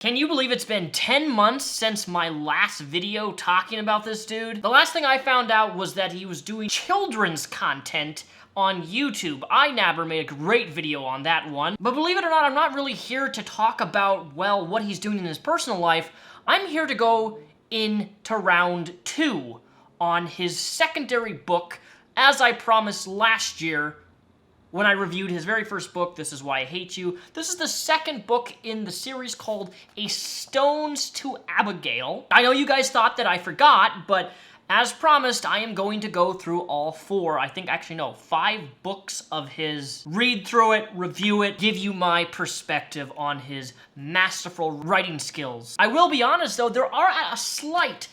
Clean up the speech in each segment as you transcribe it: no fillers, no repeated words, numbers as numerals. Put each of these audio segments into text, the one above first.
Can you believe it's been 10 months since my last video talking about this dude? The last thing I found out was that he was doing children's content on YouTube. iNabber made a great video on that one. But believe it or not, I'm not really here to talk about, well, what he's doing in his personal life. I'm here to go into round 2 on his secondary book, as I promised last year, when I reviewed his very first book, This Is Why I Hate You. This is the second book in the series called A Stones to Abbigale. I know you guys thought that I forgot, but as promised, I am going to go through all 4, I think actually no, 5 books of his, read through it, review it, give you my perspective on his masterful writing skills. I will be honest though, there are a smidgen,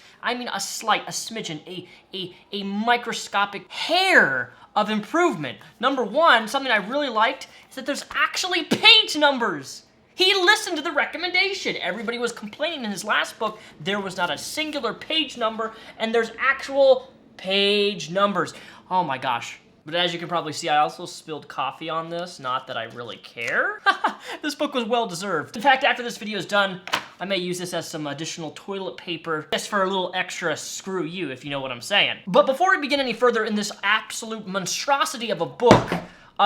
a microscopic hair of improvement. Number 1, something I really liked, is that there's actually page numbers. He listened to the recommendation. Everybody was complaining in his last book there was not a singular page number, and there's actual page numbers. Oh my gosh. But as you can probably see, I also spilled coffee on this. Not that I really care. This book was well deserved. In fact, after this video is done, I may use this as some additional toilet paper just for a little extra screw you, if you know what I'm saying. But before we begin any further in this absolute monstrosity of a book,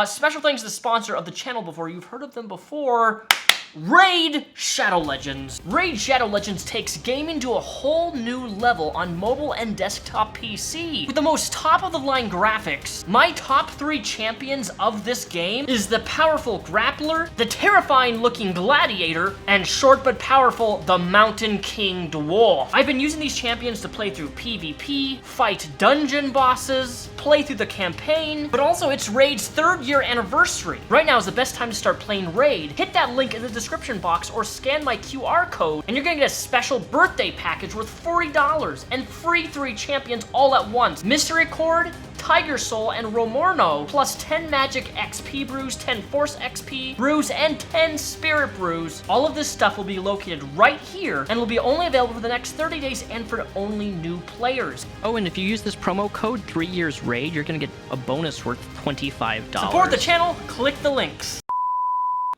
special thanks to the sponsor of the channel before. You've heard of them before. Raid Shadow Legends. Raid Shadow Legends takes gaming to a whole new level on mobile and desktop PC. With the most top-of-the-line graphics, my top 3 champions of this game is the powerful Grappler, the terrifying-looking Gladiator, and short but powerful, the Mountain King Dwarf. I've been using these champions to play through PvP, fight dungeon bosses, play through the campaign, but also it's Raid's 3rd year anniversary. Right now is the best time to start playing Raid. Hit that link in the description box or scan my QR code and you're gonna get a special birthday package worth $40 and free 3 champions all at once. Mystery Cord, Tiger Soul, and Romorno, plus 10 Magic XP brews, 10 Force XP brews, and 10 Spirit brews. All of this stuff will be located right here and will be only available for the next 30 days and for only new players. Oh, and if you use this promo code 3 years Raid, you're gonna get a bonus worth $25. Support the channel, click the links.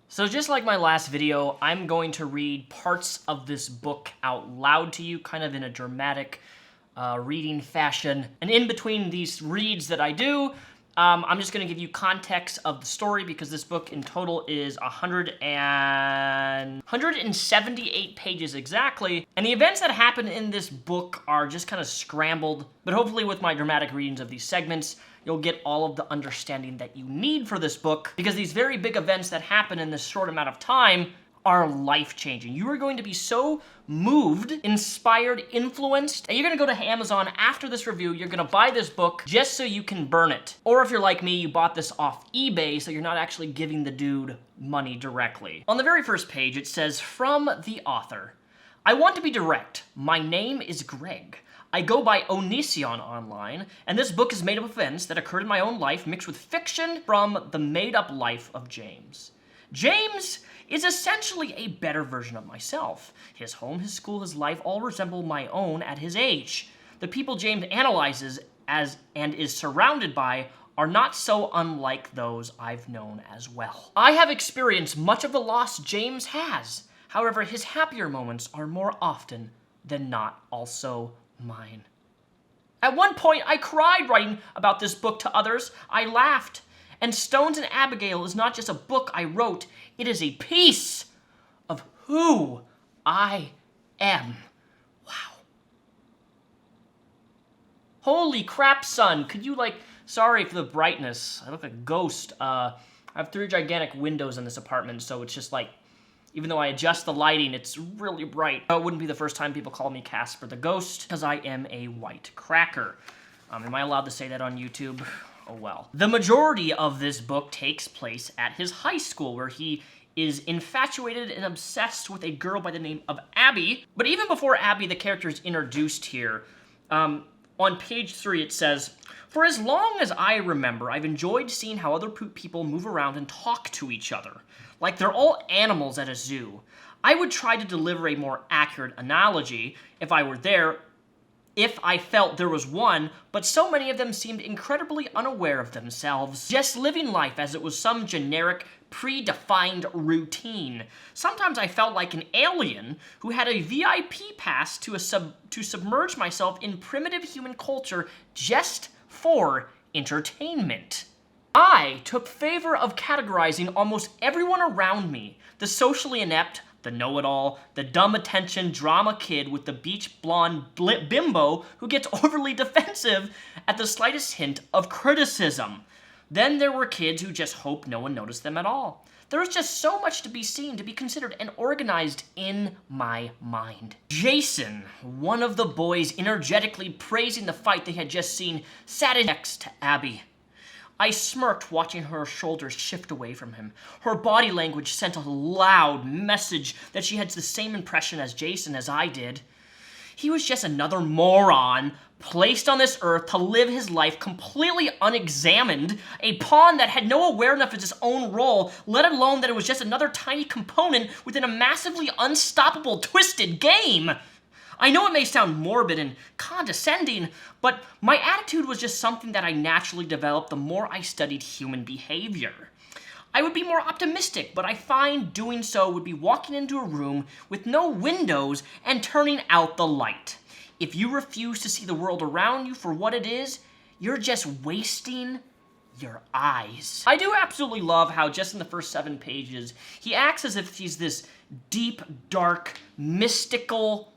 So just like my last video, I'm going to read parts of this book out loud to you, kind of in a dramatic reading fashion. And in between these reads that I do, I'm just going to give you context of the story because this book in total is 178 pages exactly. And the events that happen in this book are just kind of scrambled, but hopefully with my dramatic readings of these segments, you'll get all of the understanding that you need for this book, because these very big events that happen in this short amount of time are life-changing. You are going to be so moved, inspired, influenced, and you're gonna go to Amazon after this review, you're gonna buy this book just so you can burn it. Or if you're like me, you bought this off eBay, so you're not actually giving the dude money directly. On the very first page, it says, from the author, I want to be direct. My name is Greg. I go by Onision online, and this book is made up of events that occurred in my own life mixed with fiction from the made-up life of James. James is essentially a better version of myself. His home, his school, his life all resemble my own at his age. The people James analyzes as and is surrounded by are not so unlike those I've known as well. I have experienced much of the loss James has. However, his happier moments are more often than not also mine. At one point, I cried writing about this book to others. I laughed. And Stones and Abbigale is not just a book I wrote, it is a piece of who I am. Wow. Holy crap, son. Could you, sorry for the brightness. I look like a ghost. I have 3 gigantic windows in this apartment, so it's just even though I adjust the lighting, it's really bright. It wouldn't be the first time people call me Casper the Ghost, because I am a white cracker. Am I allowed to say that on YouTube? Oh well. The majority of this book takes place at his high school, where he is infatuated and obsessed with a girl by the name of Abby. But even before Abby, the character is introduced here. On page 3, it says, for as long as I remember, I've enjoyed seeing how other people move around and talk to each other. Like they're all animals at a zoo. I would try to deliver a more accurate analogy if I were there. if I felt there was one, but so many of them seemed incredibly unaware of themselves, just living life as it was some generic, predefined routine. Sometimes I felt like an alien who had a VIP pass to submerge myself in primitive human culture just for entertainment. I took favor of categorizing almost everyone around me, the socially inept, the know-it-all, the dumb attention drama kid with the beach blonde bimbo who gets overly defensive at the slightest hint of criticism. Then there were kids who just hope no one noticed them at all. There was just so much to be seen, to be considered, and organized in my mind. Jason, one of the boys energetically praising the fight they had just seen, sat next to Abby. I smirked, watching her shoulders shift away from him. Her body language sent a loud message that she had the same impression as Jason as I did. He was just another moron, placed on this earth to live his life completely unexamined, a pawn that had no awareness of its own role, let alone that it was just another tiny component within a massively unstoppable, twisted game. I know it may sound morbid and condescending, but my attitude was just something that I naturally developed the more I studied human behavior. I would be more optimistic, but I find doing so would be walking into a room with no windows and turning out the light. If you refuse to see the world around you for what it is, you're just wasting your eyes. I do absolutely love how just in the first 7 pages, he acts as if he's this deep, dark, mystical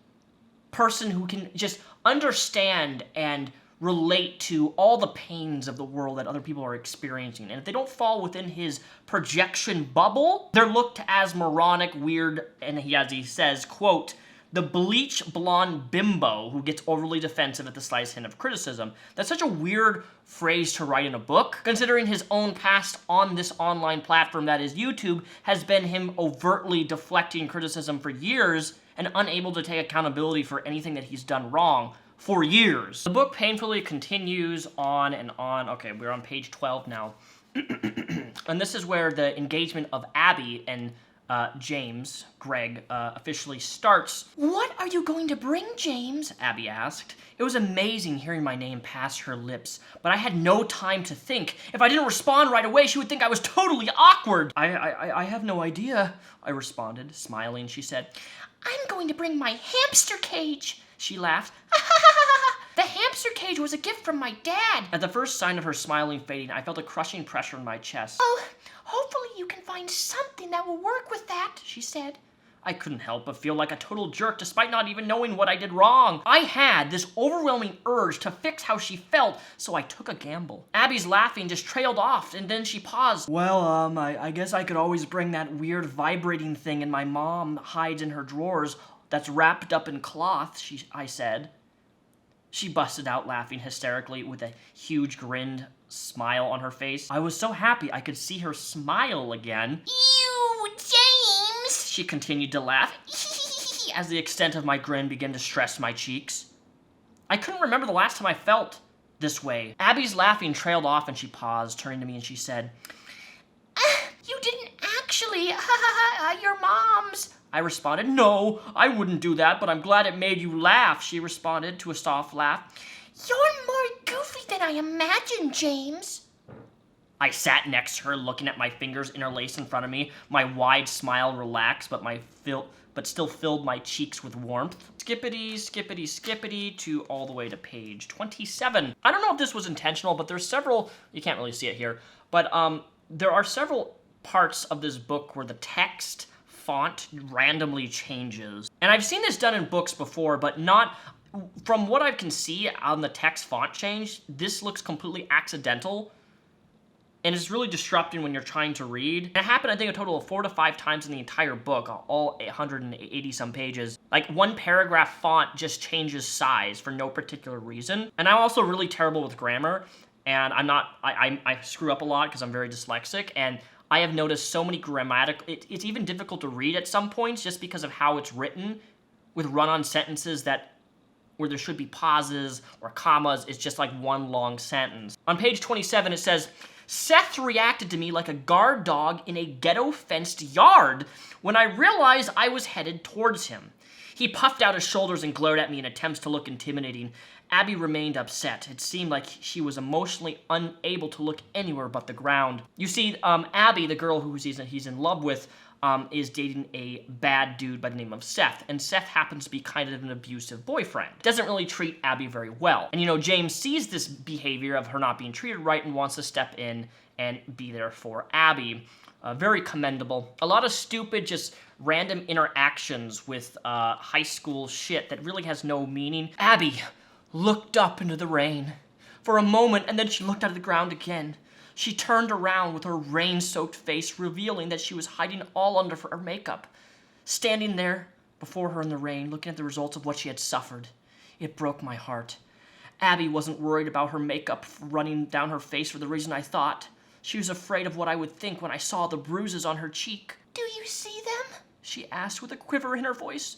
person who can just understand and relate to all the pains of the world that other people are experiencing. And if they don't fall within his projection bubble, they're looked as moronic, weird, and as he says, quote, the bleach blonde bimbo who gets overly defensive at the slightest hint of criticism. That's such a weird phrase to write in a book, considering his own past on this online platform that is YouTube has been him overtly deflecting criticism for years and unable to take accountability for anything that he's done wrong for years. The book painfully continues on and on. Okay, we're on page 12 now. And this is where the engagement of Abby and James, Greg, officially starts. What are you going to bring, James? Abby asked. It was amazing hearing my name pass her lips, but I had no time to think. If I didn't respond right away, she would think I was totally awkward. I have no idea, I responded. Smiling, she said, I'm going to bring my hamster cage. She laughed. The hamster cage was a gift from my dad. At the first sign of her smiling fading, I felt a crushing pressure in my chest. Oh, hopefully you can find something that will work with that, she said. I couldn't help but feel like a total jerk despite not even knowing what I did wrong. I had this overwhelming urge to fix how she felt, so I took a gamble. Abby's laughing just trailed off, and then she paused. Well, I guess I could always bring that weird vibrating thing my mom hides in her drawers that's wrapped up in cloth, I said. She busted out laughing hysterically with a huge grinned smile on her face. I was so happy I could see her smile again. Ew, James! She continued to laugh as the extent of my grin began to stress my cheeks. I couldn't remember the last time I felt this way. Abby's laughing trailed off and she paused, turning to me and she said, You didn't actually, your mom's. I responded, No, I wouldn't do that, but I'm glad it made you laugh, she responded to a soft laugh. You're more goofy than I imagined, James. I sat next to her, looking at my fingers interlaced in front of me. My wide smile relaxed, but still filled my cheeks with warmth. Skippity, skippity, skippity to all the way to page 27. I don't know if this was intentional, but there's several, you can't really see it here, but there are several parts of this book where the text font randomly changes. And I've seen this done in books before, but not, from what I can see on the text font change, this looks completely accidental. And it's really disrupting when you're trying to read. And it happened, I think, a total of 4 to 5 times in the entire book, all 180-some pages. Like, one paragraph font just changes size for no particular reason. And I'm also really terrible with grammar, and I screw up a lot because I'm very dyslexic, and I have noticed so many it's even difficult to read at some points just because of how it's written, with run-on sentences where there should be pauses or commas. It's just like one long sentence. On page 27, it says, Seth reacted to me like a guard dog in a ghetto-fenced yard when I realized I was headed towards him. He puffed out his shoulders and glared at me in attempts to look intimidating. Abby remained upset. It seemed like she was emotionally unable to look anywhere but the ground. You see, Abby, the girl who he's in love with, is dating a bad dude by the name of Seth, and Seth happens to be kind of an abusive boyfriend. Doesn't really treat Abby very well. And you know, James sees this behavior of her not being treated right and wants to step in and be there for Abby. Very commendable. A lot of stupid, just random interactions with high school shit that really has no meaning. Abby looked up into the rain for a moment, and then she looked out of the ground again. She turned around with her rain-soaked face, revealing that she was hiding all under her makeup. Standing there before her in the rain, looking at the results of what she had suffered. It broke my heart. Abby wasn't worried about her makeup running down her face for the reason I thought. She was afraid of what I would think when I saw the bruises on her cheek. "Do you see them?" she asked with a quiver in her voice.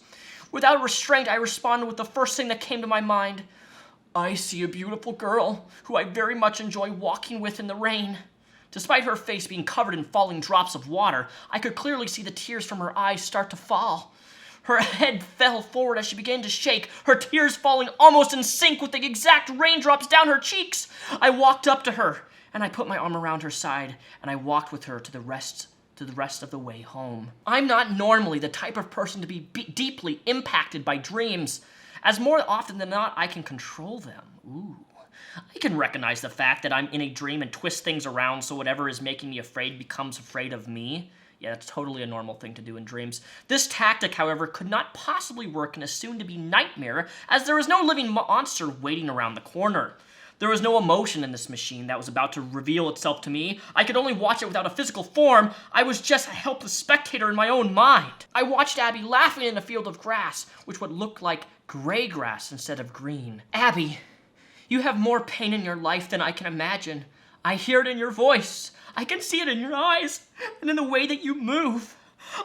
Without restraint, I responded with the first thing that came to my mind. "I see a beautiful girl who I very much enjoy walking with in the rain." Despite her face being covered in falling drops of water, I could clearly see the tears from her eyes start to fall. Her head fell forward as she began to shake, her tears falling almost in sync with the exact raindrops down her cheeks. I walked up to her, and I put my arm around her side, and I walked with her to the rest of the way home. I'm not normally the type of person to be deeply impacted by dreams, as more often than not, I can control them. Ooh. I can recognize the fact that I'm in a dream and twist things around so whatever is making me afraid becomes afraid of me. Yeah, that's totally a normal thing to do in dreams. This tactic, however, could not possibly work in a soon-to-be nightmare, as there was no living monster waiting around the corner. There was no emotion in this machine that was about to reveal itself to me. I could only watch it without a physical form. I was just a helpless spectator in my own mind. I watched Abby laughing in a field of grass, which would look like gray grass instead of green. "Abby, you have more pain in your life than I can imagine. I hear it in your voice. I can see it in your eyes and in the way that you move.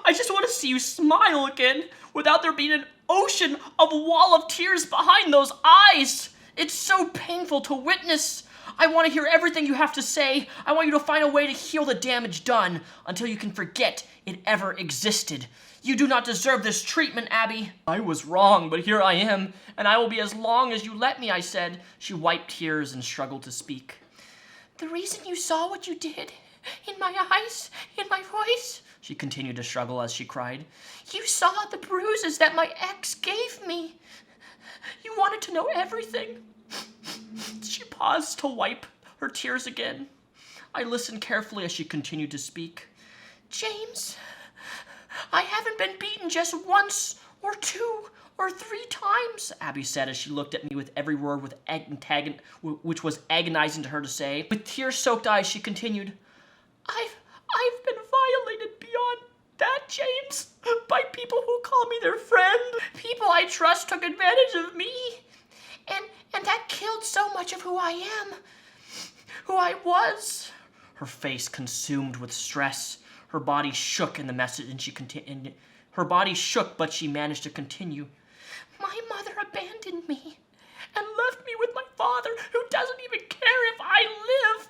I just want to see you smile again without there being an ocean of wall of tears behind those eyes. It's so painful to witness. I want to hear everything you have to say. I want you to find a way to heal the damage done until you can forget it ever existed. You do not deserve this treatment, Abby." "I was wrong, but here I am, and I will be as long as you let me," I said. She wiped tears and struggled to speak. "The reason you saw what you did, in my eyes, in my voice," she continued to struggle as she cried. "You saw the bruises that my ex gave me. You wanted to know everything." She paused to wipe her tears again. I listened carefully as she continued to speak. "James, I haven't been beaten just once or 2 or 3 times," Abby said as she looked at me with every word which was agonizing to her to say. With tear-soaked eyes, she continued, I've been violated beyond that, James, by people who call me their friend. People I trust took advantage of me, and that killed so much of who I am, who I was." Her face consumed with stress. Her body shook in the message, and her body shook, but she managed to continue. "My mother abandoned me and left me with my father, who doesn't even care if I live."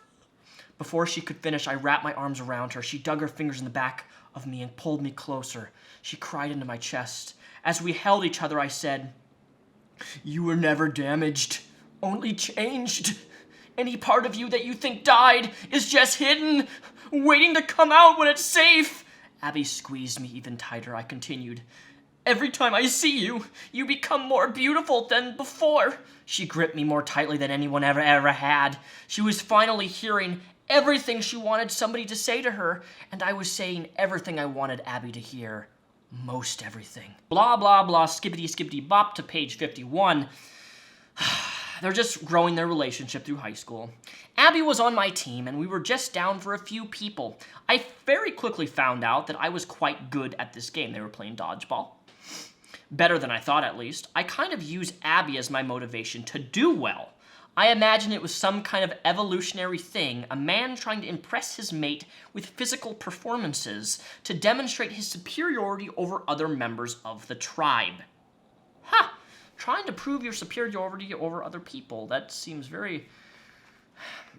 Before she could finish, I wrapped my arms around her. She dug her fingers in the back of me and pulled me closer. She cried into my chest. As we held each other, I said, "You were never damaged, only changed. Any part of you that you think died is just hidden, waiting to come out when it's safe." Abby squeezed me even tighter. I continued, "Every time I see you, you become more beautiful than before." She gripped me more tightly than anyone ever had. She was finally hearing everything she wanted somebody to say to her, and I was saying everything I wanted Abby to hear. Most everything. Blah, blah, blah, skippity bop to page 51. They're just growing their relationship through high school. Abby was on my team, and we were just down for a few people. I very quickly found out that I was quite good at this game. They were playing dodgeball. Better than I thought, at least. I kind of used Abby as my motivation to do well. I imagine it was some kind of evolutionary thing, a man trying to impress his mate with physical performances to demonstrate his superiority over other members of the tribe. Ha! Trying to prove your superiority over other people. That seems very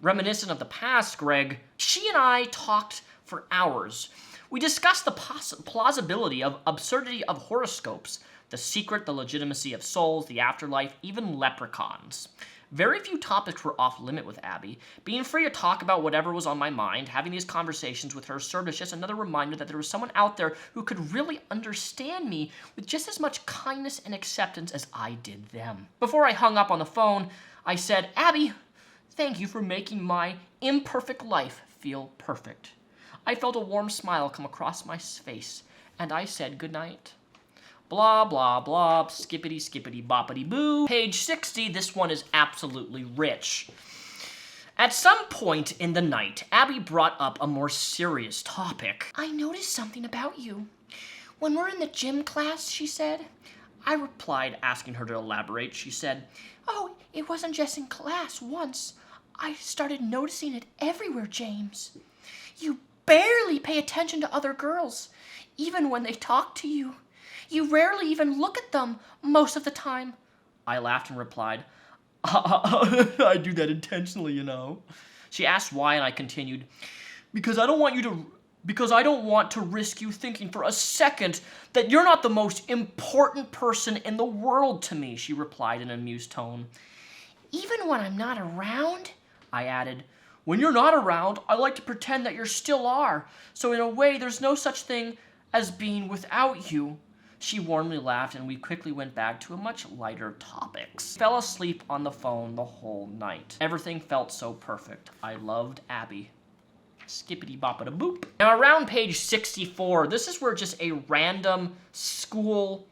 Reminiscent of the past, Greg, she and I talked for hours. We discussed the plausibility of absurdity of horoscopes, the secret, the legitimacy of souls, the afterlife, even leprechauns. Very few topics were off limit with Abby. Being free to talk about whatever was on my mind, having these conversations with her served as just another reminder that there was someone out there who could really understand me with just as much kindness and acceptance as I did them. Before I hung up on the phone, I said, Abby, thank you for making my imperfect life feel perfect. I felt a warm smile come across my face, and I said goodnight. Blah, blah, blah, skippity, skippity, boppity, boo. Page 60, this one is absolutely rich. At some point in the night, Abby brought up a more serious topic. I noticed something about you. When we're in the gym class, she said. I replied, asking her to elaborate. She said, oh, it wasn't just in class once. I started noticing it everywhere, James. You barely pay attention to other girls, even when they talk to you. You rarely even look at them most of the time. I laughed and replied, I do that intentionally, you know. She asked why, and I continued, because I don't want to risk you thinking for a second that you're not the most important person in the world to me, she replied in an amused tone. Even when I'm not around? I added, when you're not around, I like to pretend that you still are, so in a way there's no such thing as being without you. She warmly laughed, and we quickly went back to a much lighter topics. Fell asleep on the phone the whole night. Everything felt so perfect. I loved Abby. Skippity boppity boop. Now around page 64, this is where just a random school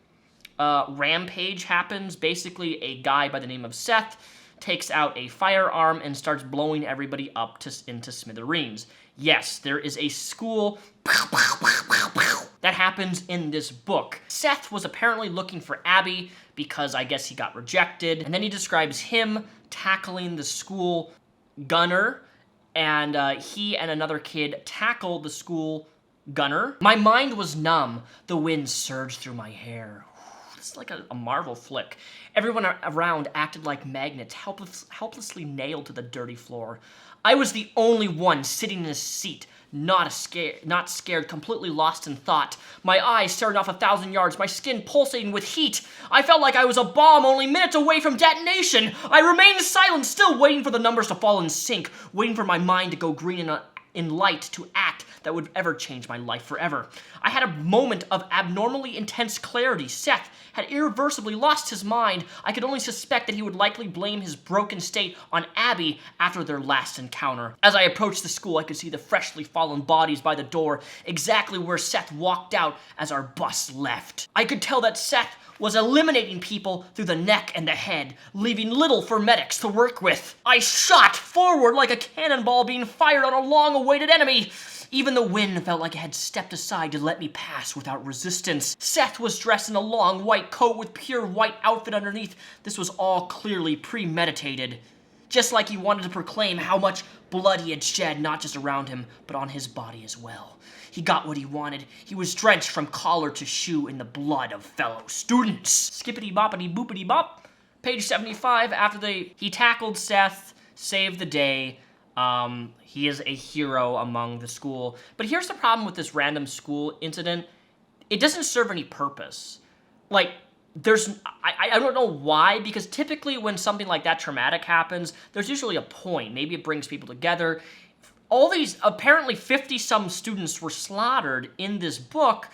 rampage happens. Basically, a guy by the name of Seth takes out a firearm and starts blowing everybody up into smithereens. Yes, there is a school that happens in this book. Seth was apparently looking for Abby because I guess he got rejected. And then he describes him tackling the school gunner, and he and another kid tackled the school gunner. My mind was numb. The wind surged through my hair. It's like a Marvel flick. Everyone around acted like magnets, helplessly nailed to the dirty floor. I was the only one sitting in a seat, not scared, completely lost in thought. My eyes staring off 1,000 yards, my skin pulsating with heat. I felt like I was a bomb only minutes away from detonation. I remained silent, still waiting for the numbers to fall in sync, waiting for my mind to go green in light to act that would ever change my life forever. I had a moment of abnormally intense clarity. Seth had irreversibly lost his mind. I could only suspect that he would likely blame his broken state on Abby after their last encounter. As I approached the school, I could see the freshly fallen bodies by the door, exactly where Seth walked out as our bus left. I could tell that Seth was eliminating people through the neck and the head, leaving little for medics to work with. I shot forward like a cannonball being fired on a long-awaited enemy. Even the wind felt like it had stepped aside to let me pass without resistance. Seth was dressed in a long white coat with pure white outfit underneath. This was all clearly premeditated. Just like he wanted to proclaim how much blood he had shed, not just around him, but on his body as well. He got what he wanted. He was drenched from collar to shoe in the blood of fellow students. Skippity boppity boopity bop. Page 75, after he tackled Seth, saved the day. He is a hero among the school. But here's the problem with this random school incident. It doesn't serve any purpose. Like, I don't know why, because typically when something like that traumatic happens, there's usually a point. Maybe it brings people together. All these, apparently 50-some students were slaughtered in this book,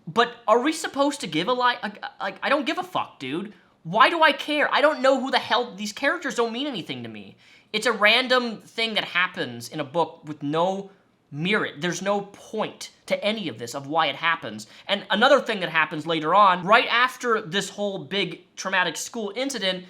but are we supposed to give I don't give a fuck, dude. Why do I care? I don't know who the hell, these characters don't mean anything to me. It's a random thing that happens in a book with no merit. There's no point to any of this, of why it happens. And another thing that happens later on, right after this whole big traumatic school incident,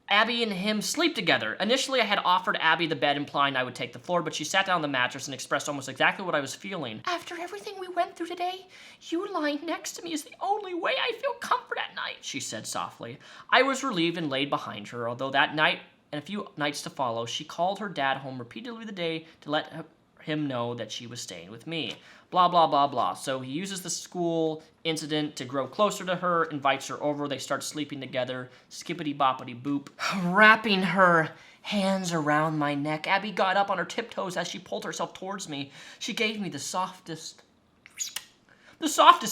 Abby and him sleep together. Initially, I had offered Abby the bed, implying I would take the floor, but she sat down on the mattress and expressed almost exactly what I was feeling. After everything we went through today, you lying next to me is the only way I feel comfort at night, she said softly. I was relieved and laid behind her, although that night and a few nights to follow, she called her dad home repeatedly the day to let him know that she was staying with me. Blah, blah, blah, blah. So he uses the school incident to grow closer to her, invites her over, they start sleeping together, skippity boppity boop, wrapping her hands around my neck. Abby got up on her tiptoes as she pulled herself towards me. She gave me the softest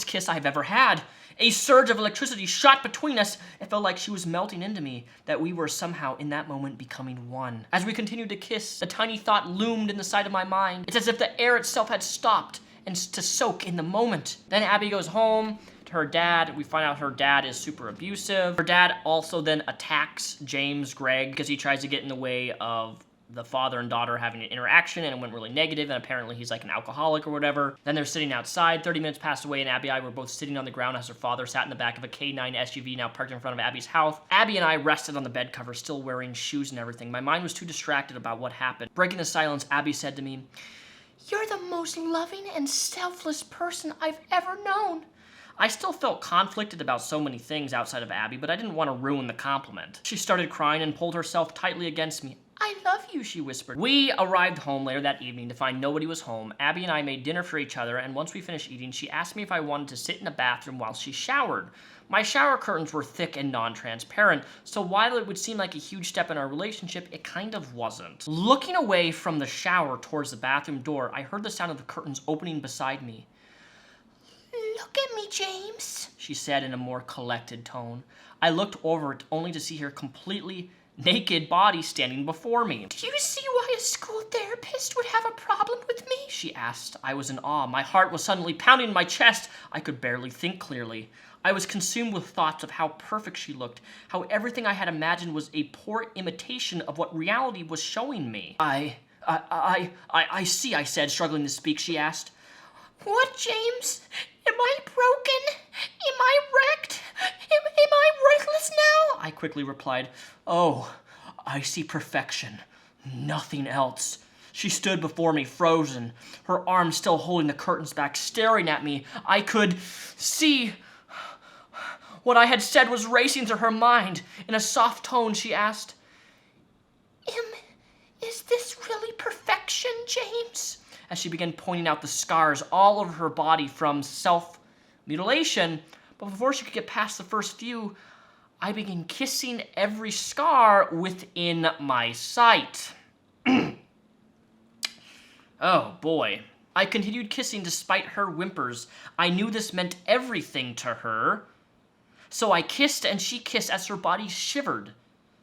kiss I've ever had. A surge of electricity shot between us. It felt like she was melting into me, that we were somehow in that moment becoming one. As we continued to kiss, a tiny thought loomed in the side of my mind. It's as if the air itself had stopped and to soak in the moment. Then Abby goes home to her dad. We find out her dad is super abusive. Her dad also then attacks James Gregg because he tries to get in the way of the father and daughter having an interaction, and it went really negative, and apparently he's like an alcoholic or whatever. Then they're sitting outside. 30 minutes passed away, and Abby and I were both sitting on the ground as her father sat in the back of a K9 SUV now parked in front of Abby's house. Abby and I rested on the bed cover, still wearing shoes and everything. My mind was too distracted about what happened. Breaking the silence, Abby said to me, "You're the most loving and selfless person I've ever known." I still felt conflicted about so many things outside of Abby, but I didn't want to ruin the compliment. She started crying and pulled herself tightly against me. "I love you," she whispered. We arrived home later that evening to find nobody was home. Abby and I made dinner for each other, and once we finished eating, she asked me if I wanted to sit in the bathroom while she showered. My shower curtains were thick and non-transparent, so while it would seem like a huge step in our relationship, it kind of wasn't. Looking away from the shower towards the bathroom door, I heard the sound of the curtains opening beside me. "Look at me, James," she said in a more collected tone. I looked over it only to see her completely naked body standing before me. "Do you see why a school therapist would have a problem with me?" she asked. I was in awe. My heart was suddenly pounding in my chest. I could barely think clearly. I was consumed with thoughts of how perfect she looked, how everything I had imagined was a poor imitation of what reality was showing me. I see, I said, struggling to speak. She asked, "What, James? Am I broken? Am I wrecked? Am I worthless now?" I quickly replied, "Oh, I see perfection. Nothing else." She stood before me, frozen, her arms still holding the curtains back, staring at me. I could see what I had said was racing through her mind. In a soft tone, she asked, Is this really perfection, James?" As she began pointing out the scars all over her body from self-mutilation. But before she could get past the first few, I began kissing every scar within my sight. Oh boy. I continued kissing despite her whimpers. I knew this meant everything to her. So I kissed and she kissed as her body shivered.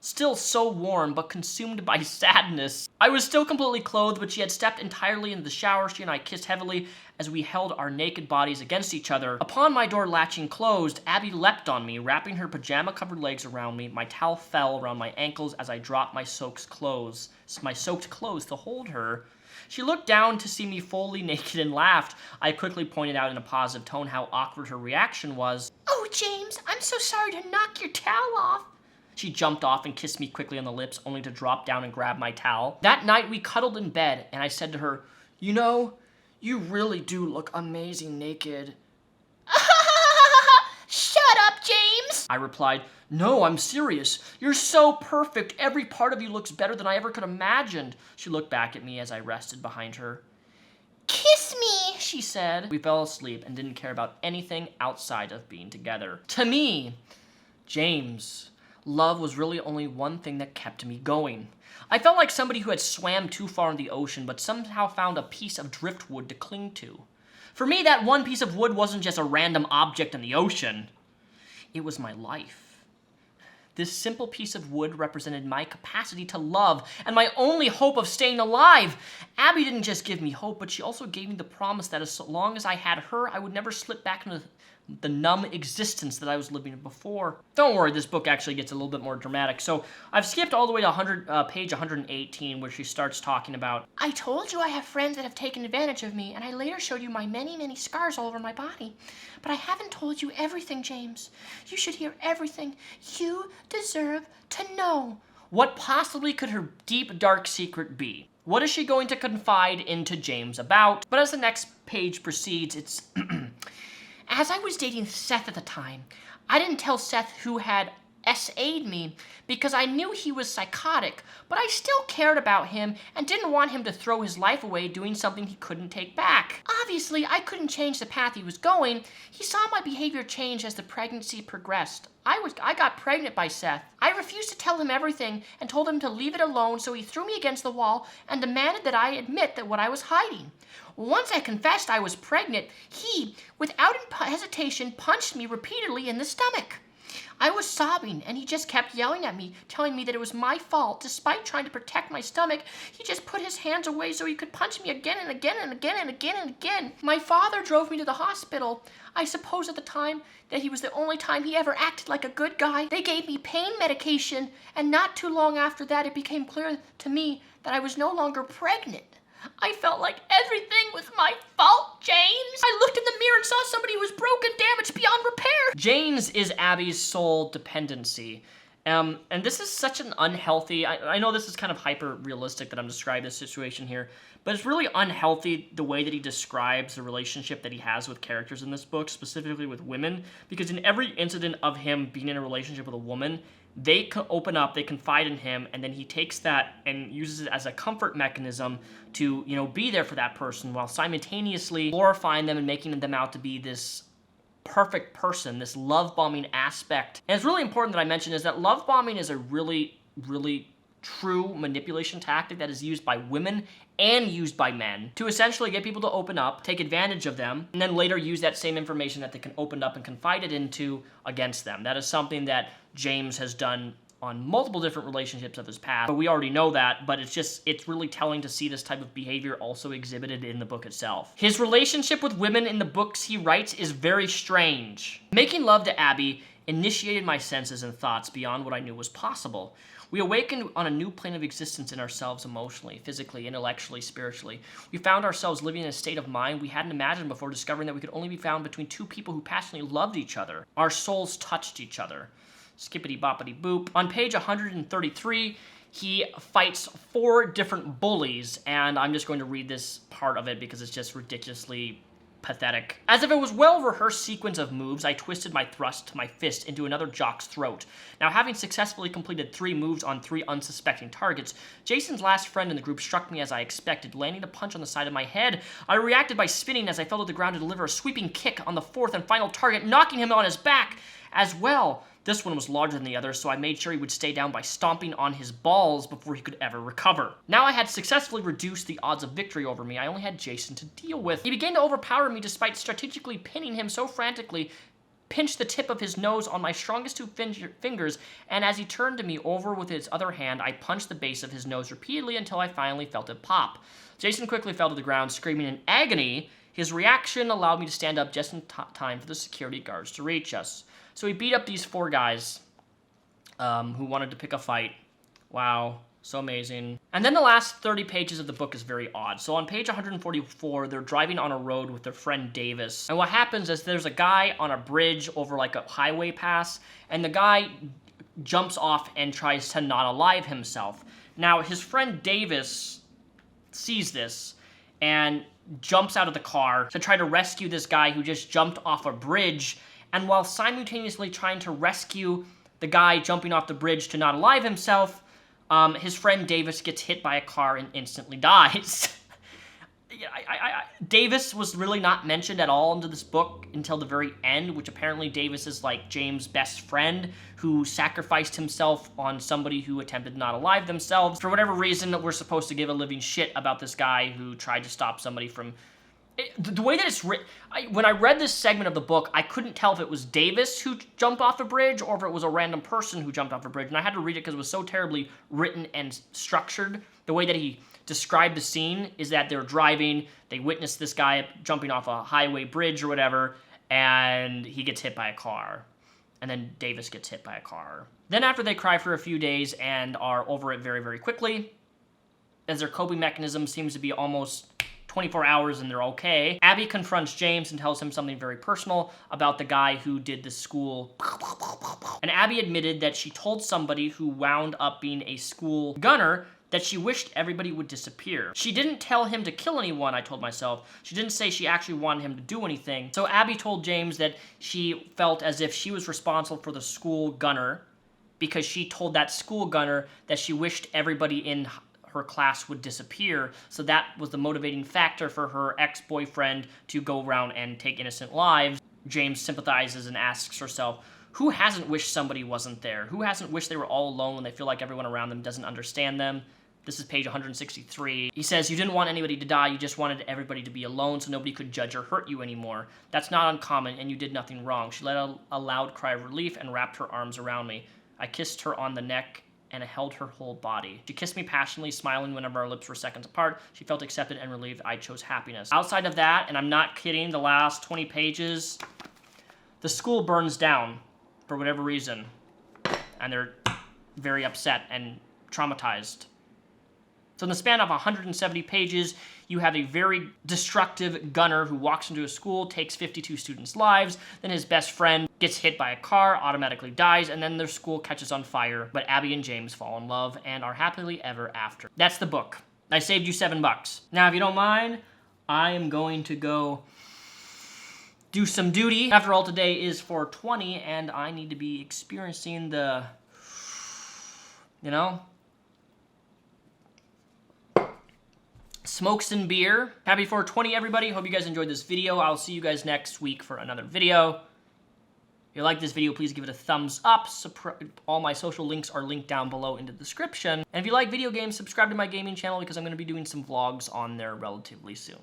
Still so warm, but consumed by sadness. I was still completely clothed, but she had stepped entirely into the shower. She and I kissed heavily as we held our naked bodies against each other. Upon my door latching closed, Abby leapt on me, wrapping her pajama-covered legs around me. My towel fell around my ankles as I dropped my soaked clothes to hold her. She looked down to see me fully naked and laughed. I quickly pointed out in a positive tone how awkward her reaction was. "Oh, James, I'm so sorry to knock your towel off." She jumped off and kissed me quickly on the lips, only to drop down and grab my towel. That night, we cuddled in bed, and I said to her, "You know, you really do look amazing naked." "Shut up, James," I replied. "No, I'm serious. You're so perfect. Every part of you looks better than I ever could imagined." She looked back at me as I rested behind her. "Kiss me," she said. We fell asleep and didn't care about anything outside of being together. To me, James, love was really only one thing that kept me going. I felt like somebody who had swam too far in the ocean but somehow found a piece of driftwood to cling to. For me, that one piece of wood wasn't just a random object in the ocean. It was my life. This simple piece of wood represented my capacity to love and my only hope of staying alive. Abby didn't just give me hope, but she also gave me the promise that as long as I had her, I would never slip back into the numb existence that I was living before. Don't worry, this book actually gets a little bit more dramatic. So I've skipped all the way to page 118, where she starts talking about, "I told you I have friends that have taken advantage of me, and I later showed you my many, many scars all over my body. But I haven't told you everything, James. You should hear everything. You deserve to know." What possibly could her deep, dark secret be? What is she going to confide into James about? But as the next page proceeds, it's... As I was dating Seth at the time, I didn't tell Seth who had SA'd me because I knew he was psychotic, but I still cared about him and didn't want him to throw his life away doing something he couldn't take back. Obviously, I couldn't change the path he was going. He saw my behavior change as the pregnancy progressed. I got pregnant by Seth. I refused to tell him everything and told him to leave it alone, so he threw me against the wall and demanded that I admit that what I was hiding. Once I confessed I was pregnant, he, without hesitation, punched me repeatedly in the stomach. I was sobbing, and he just kept yelling at me, telling me that it was my fault. Despite trying to protect my stomach, he just put his hands away so he could punch me again and again and again and again and again. My father drove me to the hospital. I suppose at the time that he was the only time he ever acted like a good guy. They gave me pain medication, and not too long after that, it became clear to me that I was no longer pregnant. I felt like everything was my fault, James. I looked in the mirror and saw somebody who was broken, damaged beyond repair. James is Abby's sole dependency. And this is such an unhealthy, I know this is kind of hyper-realistic that I'm describing this situation here, but it's really unhealthy the way that he describes the relationship that he has with characters in this book, specifically with women, because in every incident of him being in a relationship with a woman, they open up, they confide in him, and then he takes that and uses it as a comfort mechanism to, be there for that person while simultaneously glorifying them and making them out to be this perfect person, this love bombing aspect. And it's really important that I mention is that love bombing is a really, really true manipulation tactic that is used by women and used by men to essentially get people to open up, take advantage of them, and then later use that same information that they can open up and confide it into against them. That is something that James has done on multiple different relationships of his past, but we already know that, but it's really telling to see this type of behavior also exhibited in the book itself. His relationship with women in the books he writes is very strange. Making love to Abby initiated my senses and thoughts beyond what I knew was possible. We awakened on a new plane of existence in ourselves emotionally, physically, intellectually, spiritually. We found ourselves living in a state of mind we hadn't imagined before, discovering that we could only be found between two people who passionately loved each other. Our souls touched each other. Skippity boppity boop. On page 133, he fights 4 different bullies, and I'm just going to read this part of it because it's just ridiculously pathetic. As if it was well-rehearsed sequence of moves, I twisted my thrust to my fist into another jock's throat. Now, having successfully completed 3 moves on 3 unsuspecting targets, Jason's last friend in the group struck me as I expected, landing a punch on the side of my head. I reacted by spinning as I fell to the ground to deliver a sweeping kick on the 4th and final target, knocking him on his back as well. This one was larger than the others, so I made sure he would stay down by stomping on his balls before he could ever recover. Now I had successfully reduced the odds of victory over me. I only had Jason to deal with. He began to overpower me despite strategically pinning him so frantically, pinched the tip of his nose on my strongest 2 fingers, and as he turned to me over with his other hand, I punched the base of his nose repeatedly until I finally felt it pop. Jason quickly fell to the ground, screaming in agony. His reaction allowed me to stand up just in time for the security guards to reach us. So he beat up these 4 guys who wanted to pick a fight. Wow, so amazing. And then the last 30 pages of the book is very odd. So on page 144, they're driving on a road with their friend Davis. And what happens is there's a guy on a bridge over like a highway pass, and the guy jumps off and tries to not alive himself. Now, his friend Davis sees this and jumps out of the car to try to rescue this guy who just jumped off a bridge. And while simultaneously trying to rescue the guy jumping off the bridge to not alive himself, his friend Davis gets hit by a car and instantly dies. Davis was really not mentioned at all into this book until the very end, which apparently Davis is like James' best friend who sacrificed himself on somebody who attempted to not alive themselves. For whatever reason, we're supposed to give a living shit about this guy who tried to stop somebody from... The way that it's written, when I read this segment of the book, I couldn't tell if it was Davis who jumped off the bridge or if it was a random person who jumped off the bridge. And I had to read it because it was so terribly written and structured. The way that he described the scene is that they're driving, they witness this guy jumping off a highway bridge or whatever, and he gets hit by a car. And then Davis gets hit by a car. Then after they cry for a few days and are over it very, very quickly, as their coping mechanism seems to be almost 24 hours and they're okay, Abby confronts James and tells him something very personal about the guy who did the school. And Abby admitted that she told somebody who wound up being a school gunner that she wished everybody would disappear. She didn't tell him to kill anyone, I told myself. She didn't say she actually wanted him to do anything. So Abby told James that she felt as if she was responsible for the school gunner because she told that school gunner that she wished everybody in her class would disappear. So that was the motivating factor for her ex-boyfriend to go around and take innocent lives. James sympathizes and asks herself, who hasn't wished somebody wasn't there? Who hasn't wished they were all alone when they feel like everyone around them doesn't understand them? This is page 163. He says, you didn't want anybody to die, you just wanted everybody to be alone so nobody could judge or hurt you anymore. That's not uncommon, and you did nothing wrong. She let out a loud cry of relief and wrapped her arms around me. I kissed her on the neck and held her whole body. She kissed me passionately, smiling whenever our lips were seconds apart. She felt accepted and relieved. I chose happiness. Outside of that, and I'm not kidding, the last 20 pages, the school burns down for whatever reason, and they're very upset and traumatized. So in the span of 170 pages, you have a very destructive gunner who walks into a school, takes 52 students' lives, then his best friend gets hit by a car, automatically dies, and then their school catches on fire, but Abby and James fall in love and are happily ever after. That's the book. I saved you $7. Now, if you don't mind, I am going to go do some duty. After all, today is 420, and I need to be experiencing the, smokes and beer. Happy 420, everybody. Hope you guys enjoyed this video. I'll see you guys next week for another video. If you like this video, please give it a thumbs up. All my social links are linked down below in the description. And if you like video games, subscribe to my gaming channel because I'm going to be doing some vlogs on there relatively soon.